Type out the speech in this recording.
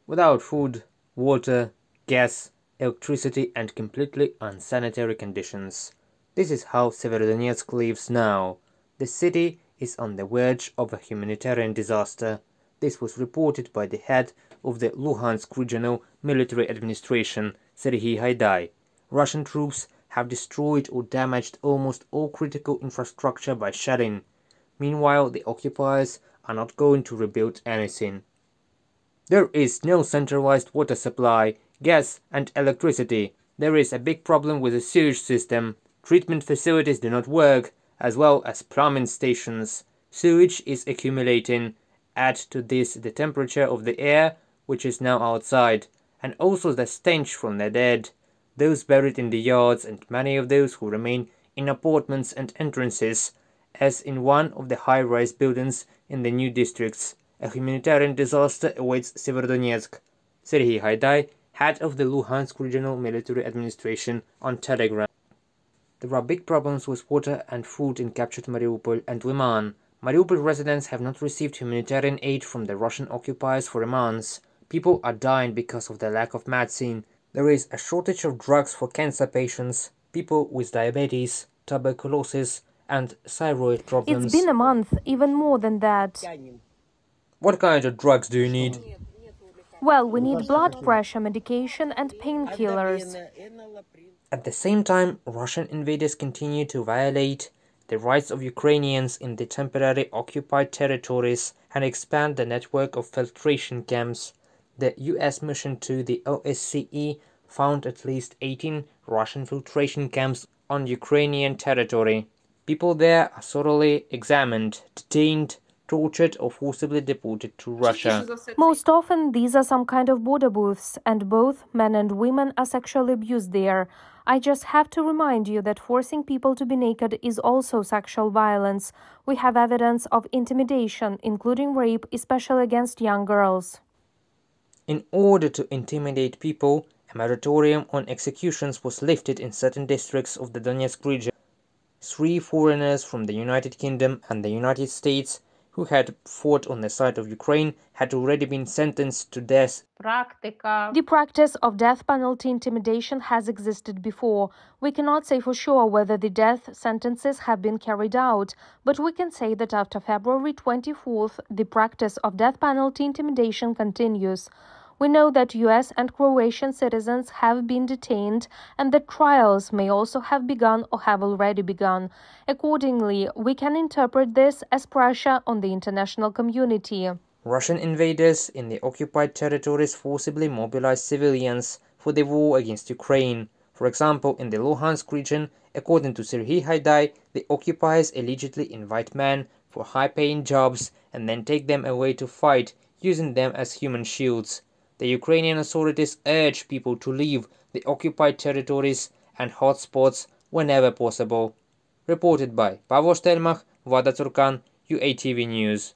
without food, water, gas, electricity and completely unsanitary conditions. This is how Severodonetsk lives now. The city is on the verge of a humanitarian disaster. This was reported by the head of the Luhansk Regional Military Administration, Serhiy Haidai. Russian troops have destroyed or damaged almost all critical infrastructure by shelling. Meanwhile, the occupiers are not going to rebuild anything. There is no centralized water supply, gas and electricity. There is a big problem with the sewage system. Treatment facilities do not work, as well as plumbing stations. Sewage is accumulating. Add to this the temperature of the air, which is now outside, and also the stench from the dead, those buried in the yards and many of those who remain in apartments and entrances, as in one of the high-rise buildings in the new districts. A humanitarian disaster awaits Severodonetsk. Serhiy Haidai, head of the Luhansk Regional Military Administration, on Telegram. There are big problems with water and food in captured Mariupol and Liman. Mariupol residents have not received humanitarian aid from the Russian occupiers for a month. People are dying because of the lack of medicine. There is a shortage of drugs for cancer patients, people with diabetes, tuberculosis and thyroid problems. It's been a month, even more than that. What kind of drugs do you need? Well, we need blood pressure medication and painkillers. At the same time, Russian invaders continue to violate the rights of Ukrainians in the temporarily occupied territories and expand the network of filtration camps. The US mission to the OSCE found at least 18 Russian filtration camps on Ukrainian territory. People there are thoroughly examined, detained, tortured or forcibly deported to Russia. Most often, these are some kind of border booths, and both men and women are sexually abused there. I just have to remind you that forcing people to be naked is also sexual violence. We have evidence of intimidation, including rape, especially against young girls. In order to intimidate people, a moratorium on executions was lifted in certain districts of the Donetsk region. 3 foreigners from the United Kingdom and the United States who had fought on the side of Ukraine had already been sentenced to death. The practice of death penalty intimidation has existed before. We cannot say for sure whether the death sentences have been carried out, but we can say that after February 24th, the practice of death penalty intimidation continues. We know that US and Croatian citizens have been detained and that trials may also have begun or have already begun. Accordingly, we can interpret this as pressure on the international community. Russian invaders in the occupied territories forcibly mobilized civilians for the war against Ukraine. For example, in the Luhansk region, according to Serhiy Haidai, the occupiers allegedly invite men for high-paying jobs and then take them away to fight, using them as human shields. The Ukrainian authorities urge people to leave the occupied territories and hotspots whenever possible. Reported by Pavlo Stelmach, Vlada Tsurkan, UATV News.